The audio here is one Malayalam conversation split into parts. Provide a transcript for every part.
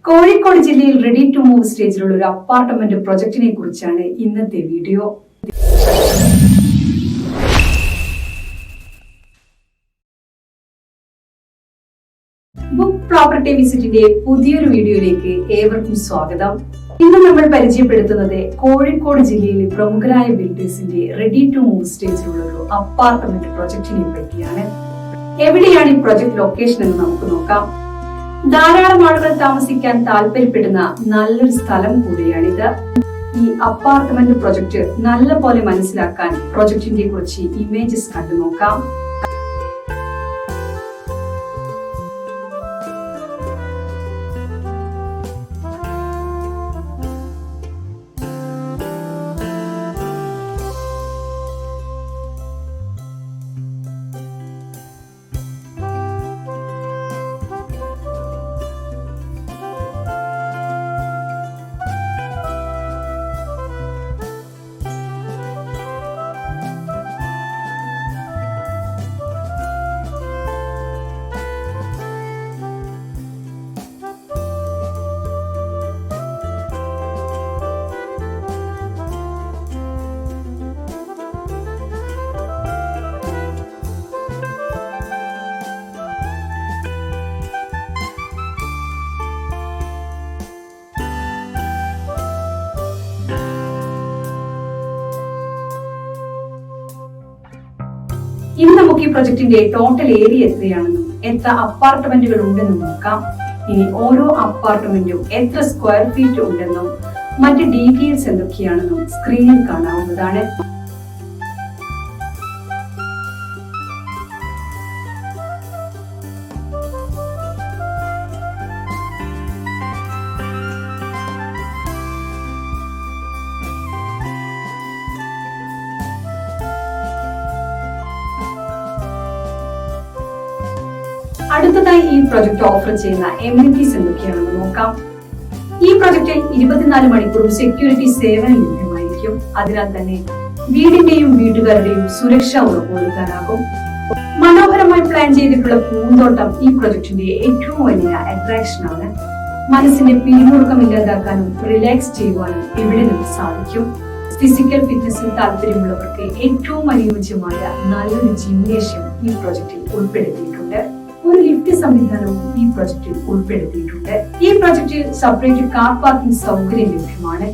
കോഴിക്കോട് ജില്ലയിൽ റെഡി ടു മൂവ് സ്റ്റേജിലുള്ള ഒരു അപ്പാർട്ട്മെന്റ് പ്രൊജക്ടിനെ കുറിച്ചാണ് ഇന്നത്തെ വീഡിയോ. ബുക്ക് പ്രോപ്പർട്ടി വിസിറ്റിന്റെ പുതിയൊരു വീഡിയോയിലേക്ക് ഏവർക്കും സ്വാഗതം. ഇന്ന് നമ്മൾ പരിചയപ്പെടുത്തുന്നത് കോഴിക്കോട് ജില്ലയിലെ പ്രമുഖരായ ബിൽഡേഴ്സിന്റെ റെഡി ടു മൂവ് സ്റ്റേജിലുള്ള ഒരു അപ്പാർട്ട്മെന്റ് പ്രൊജക്ടിനെ പറ്റിയാണ്. എവിടെയാണ് ഈ പ്രൊജക്ട് ലൊക്കേഷൻ എന്ന് നമുക്ക് നോക്കാം. ധാരാളം ആളുകൾ താമസിക്കാൻ താല്പര്യപ്പെടുന്ന നല്ലൊരു സ്ഥലം കൂടിയാണിത്. ഈ അപ്പാർട്ട്മെന്റ് പ്രൊജക്ട് നല്ല പോലെ മനസ്സിലാക്കാൻ പ്രൊജക്ടിന്റെ കുറച്ച് ഇമേജസ് കണ്ടു നോക്കാം. ഇനി നമുക്ക് ഈ പ്രൊജക്ടിന്റെ ടോട്ടൽ ഏരിയ എത്രയാണെന്നും എത്ര അപ്പാർട്ട്മെന്റുകൾ ഉണ്ടെന്നും നോക്കാം. ഇനി ഓരോ അപ്പാർട്ട്മെന്റും എത്ര സ്ക്വയർ ഫീറ്റ് ഉണ്ടെന്നും മറ്റ് ഡീറ്റെയിൽസ് എന്തൊക്കെയാണെന്നും സ്ക്രീനിൽ കാണാവുന്നതാണ്. അടുത്തതായി ഈ പ്രൊജക്ട് ഓഫർ ചെയ്യുന്ന എമിനിറ്റീസ് എന്തൊക്കെയാണെന്ന് നോക്കാം. ഈ പ്രൊജക്റ്റിൽ 24 മണിക്കൂറും സെക്യൂരിറ്റി സേവനം ലഭ്യമായിരിക്കും. അതിനാൽ തന്നെ വീടിന്റെയും വീട്ടുകാരുടെയും സുരക്ഷ ഉറപ്പുവരുത്താനാകും. മനോഹരമായി പ്ലാൻ ചെയ്തിട്ടുള്ള പൂന്തോട്ടം ഈ പ്രൊജക്ടിന്റെ ഏറ്റവും വലിയ അട്രാക്ഷൻ ആണ്. മനസ്സിന്റെ പിരിമുറുക്കം ഇല്ലാതാക്കാനും റിലാക്സ് ചെയ്യുവാനും ഇവിടെ നിന്ന് സാധിക്കും. ഫിസിക്കൽ ഫിറ്റ്നസിൽ താല്പര്യമുള്ളവർക്ക് ഏറ്റവും അനുയോജ്യമായ നല്ലൊരു ജിംനേഷ്യം ഈ പ്രൊജക്റ്റിൽ ഉൾപ്പെടുത്തിയിട്ടുണ്ട്. ഒരു ലിഫ്റ്റ് സംവിധാനവും ഈ പ്രൊജക്റ്റിൽ ഉൾപ്പെടുത്തിയിട്ടുണ്ട്. ഈ പ്രൊജക്റ്റിൽ സെപ്പറേറ്റ് കാർ പാർക്കിംഗ് സൗകര്യം ലഭ്യമാണ്.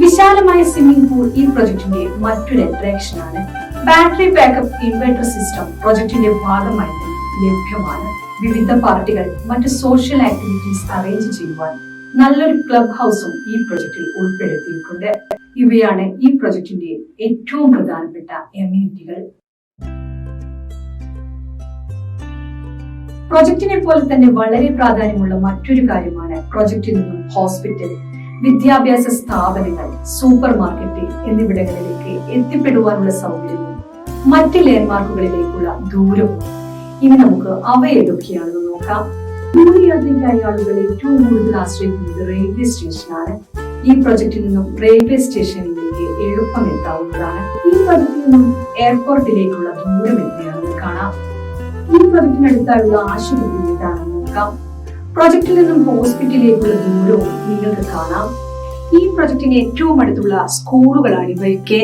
വിശാലമായ സ്വിമ്മിംഗ് പൂൾ ഈ പ്രൊജക്ടിന്റെ മറ്റൊരു അട്രാക്ഷൻ ആണ്. ബാറ്ററി ബാക്കപ്പ് ഇൻവെർട്ടർ സിസ്റ്റം പ്രൊജക്ടിന്റെ ഭാഗമായി ലഭ്യമാണ്. വിവിധ പാർട്ടികൾ മറ്റ് സോഷ്യൽ ആക്ടിവിറ്റീസ് അറേഞ്ച് ചെയ്യുവാൻ നല്ലൊരു ക്ലബ് ഹൗസും ഈ പ്രൊജക്റ്റിൽ ഉൾപ്പെടുത്തിയിട്ടുണ്ട്. ഇവയാണ് ഈ പ്രൊജക്ടിന്റെ ഏറ്റവും പ്രധാനപ്പെട്ട എമിനിറ്റികൾ. പ്രൊജക്ടിനെ പോലെ തന്നെ വളരെ പ്രാധാന്യമുള്ള മറ്റൊരു കാര്യമാണ് പ്രൊജക്റ്റിൽ നിന്നും ഹോസ്പിറ്റൽ, വിദ്യാഭ്യാസ സ്ഥാപനങ്ങൾ, സൂപ്പർ മാർക്കറ്റ് എന്നിവിടങ്ങളിലേക്ക് എത്തിപ്പെടുവാനുള്ള സൗകര്യവും മറ്റ് ലാൻഡ്മാർക്കുകളിലേക്കുള്ള ദൂരവും. ഇനി നമുക്ക് അവ ഏതൊക്കെയാണെന്ന് നോക്കാം. ദൂരയാത്രയ്ക്കായി ആളുകൾ ഏറ്റവും കൂടുതൽ ആശ്രയിക്കുന്നത് റെയിൽവേ സ്റ്റേഷനാണ്. ഈ പ്രൊജക്റ്റിൽ നിന്നും റെയിൽവേ സ്റ്റേഷനിലേക്ക് എളുപ്പം എത്താവുന്നതാണ്. ഈ പ്രൊജക്റ്റിൽ നിന്നും എയർപോർട്ടിലേക്കുള്ള ദൂരം എത്രയാണെന്ന് കാണാം. ഈ പ്രൊജക്ടിനടുത്തുള്ള ആശുപത്രി ഏതാണെന്ന് നോക്കാം. പ്രൊജക്റ്റിൽ നിന്നും ഹോസ്പിറ്റലിലേക്കുള്ള ദൂരവും നിങ്ങൾക്ക് കാണാം. ഈ പ്രൊജക്ടിന് ഏറ്റവും അടുത്തുള്ള സ്കൂളുകളാണ് ഇവയൊക്കെ.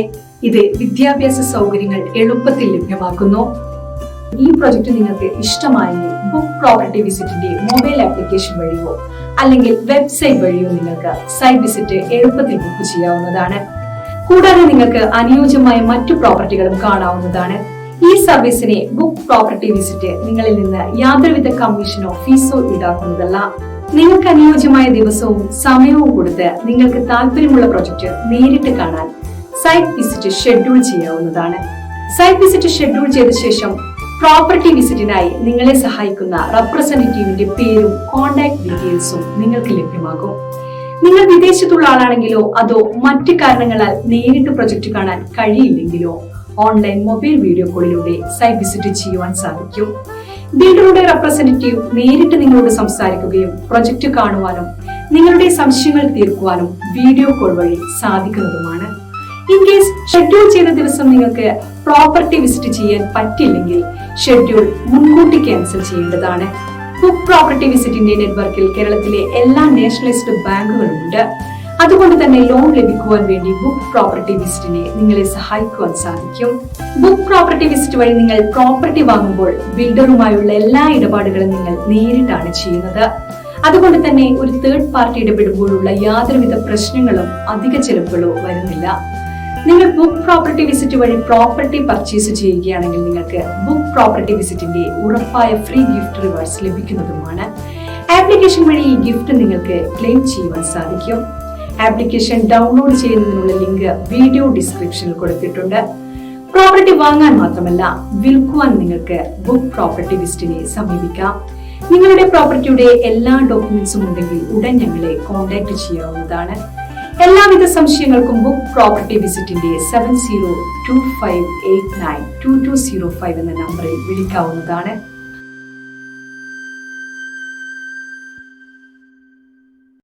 ഇത് വിദ്യാഭ്യാസ സൗകര്യങ്ങൾ എളുപ്പത്തിൽ ലഭ്യമാക്കുന്നു. ഈ പ്രൊജക്ട് നിങ്ങൾക്ക് ഇഷ്ടമായെങ്കിൽ ബുക്ക് പ്രോപ്പർട്ടി വിസിറ്റിന്റെ മൊബൈൽ ആപ്ലിക്കേഷൻ വഴിയോ അല്ലെങ്കിൽ വെബ്സൈറ്റ് വഴിയോ നിങ്ങൾക്ക് സൈറ്റ് വിസിറ്റ് എളുപ്പത്തിൽ ബുക്ക് ചെയ്യാവുന്നതാണ്. കൂടാതെ നിങ്ങൾക്ക് അനുയോജ്യമായ മറ്റു പ്രോപ്പർട്ടികളും കാണാവുന്നതാണ്. ഈ സർവീസിനെ ബുക്ക് പ്രോപ്പർട്ടി വിസിറ്റ് നിങ്ങളിൽ നിന്ന് യാതൊരുവിധ കമ്മീഷനോ ഫീസോ ഈടാക്കുന്നതല്ല. നിങ്ങൾക്ക് അനുയോജ്യമായ ദിവസവും സമയവും കൊടുത്ത് നിങ്ങൾക്ക് താല്പര്യമുള്ള പ്രൊജക്ട് നേരിട്ട് കാണാൻ സൈറ്റ് വിസിറ്റ് ഷെഡ്യൂൾ ചെയ്യാവുന്നതാണ്. സൈറ്റ് വിസിറ്റ് ഷെഡ്യൂൾ ചെയ്ത ശേഷം പ്രോപ്പർട്ടി വിസിറ്റിനായി നിങ്ങളെ സഹായിക്കുന്ന റെപ്രസെന്റേറ്റീവിന്റെ പേരും കോൺടാക്ട് ഡീറ്റെയിൽസും നിങ്ങൾക്ക് ലഭ്യമാകും. നിങ്ങൾ വിദേശത്തുള്ള ആളാണെങ്കിലോ അതോ മറ്റു കാരണങ്ങളാൽ നേരിട്ട് പ്രൊജക്ട് കാണാൻ കഴിയില്ലെങ്കിലോ ഓൺലൈൻ മൊബൈൽ വീഡിയോ കോളിലൂടെ സൈറ്റ് വിസിറ്റ് ചെയ്യുവാൻ സാധിക്കും. ബിൽഡറുടെ റെപ്രസെന്റേറ്റീവ് നേരിട്ട് നിങ്ങളോട് സംസാരിക്കുകയും പ്രൊജക്ട് കാണുവാനും നിങ്ങളുടെ സംശയങ്ങൾ തീർക്കുവാനും വീഡിയോ കോൾ വഴി സാധിക്കുന്നതുമാണ്. ഇൻ കേസ് ഷെഡ്യൂൾ ചെയ്ത ദിവസം നിങ്ങൾക്ക് പ്രോപ്പർട്ടി വിസിറ്റ് ചെയ്യാൻ പറ്റില്ലെങ്കിൽ ഷെഡ്യൂൾ മുൻകൂട്ടി ക്യാൻസൽ ചെയ്യേണ്ടതാണ്. ബുക്ക് പ്രോപ്പർട്ടി വിസിറ്റിന്റെ നെറ്റ്വർക്കിൽ കേരളത്തിലെ എല്ലാ നാഷണലൈസ്ഡ് ബാങ്കുകളും ഉണ്ട്. അതുകൊണ്ട് തന്നെ ലോൺ ലഭിക്കുവാൻ വേണ്ടി ബുക്ക് പ്രോപ്പർട്ടി വിസിറ്റിനെ നിങ്ങളെ സഹായിക്കുവാൻ സാധിക്കും. ബുക്ക് പ്രോപ്പർട്ടി വിസിറ്റ് വഴി നിങ്ങൾ പ്രോപ്പർട്ടി വാങ്ങുമ്പോൾ ബിൽഡറുമായുള്ള എല്ലാ ഇടപാടുകളും നിങ്ങൾ നേരിട്ടാണ് ചെയ്യുന്നത്. അതുകൊണ്ട് തന്നെ ഒരു തേർഡ് പാർട്ടി ഇടപെടുമ്പോഴുള്ള യാതൊരുവിധ പ്രശ്നങ്ങളും അധിക ചെലവുകളോ വരുന്നില്ല. നിങ്ങൾ ബുക്ക് പ്രോപ്പർട്ടി വിസിറ്റ് വഴി പ്രോപ്പർട്ടി പർച്ചേസ് ചെയ്യുകയാണെങ്കിൽ നിങ്ങൾക്ക് ബുക്ക് പ്രോപ്പർട്ടി വിസിറ്റിന്റെ ഉറപ്പായ ഫ്രീ ഗിഫ്റ്റ് റിവാർഡ്സ് ലഭിക്കുന്നതുമാണ്. ആപ്ലിക്കേഷൻ വഴി ഈ ഗിഫ്റ്റ് നിങ്ങൾക്ക് ക്ലെയിം ചെയ്യുവാൻ സാധിക്കും. ആപ്ലിക്കേഷൻ ഡൗൺലോഡ് ചെയ്യുന്നതിനുള്ള ലിങ്ക് വീഡിയോ ഡിസ്ക്രിപ്ഷനിൽ കൊടുത്തിട്ടുണ്ട്. പ്രോപ്പർട്ടി വാങ്ങാൻ മാത്രമല്ല വിൽക്കുവാൻ നിങ്ങൾക്ക് ബുക്ക് പ്രോപ്പർട്ടി വിസിറ്റിനെ സമീപിക്കാം. നിങ്ങളുടെ പ്രോപ്പർട്ടിയുടെ എല്ലാ ഡോക്യുമെന്റ്സും ഉണ്ടെങ്കിൽ ഉടൻ ഞങ്ങളെ കോൺടാക്ട് ചെയ്യാവുന്നതാണ്. എല്ലാവിധ സംശയങ്ങൾക്കും ബുക്ക് പ്രോപ്പർട്ടി വിസിറ്റിന്റെ 7025892205 എന്ന നമ്പറിൽ വിളിക്കാവുന്നതാണ്.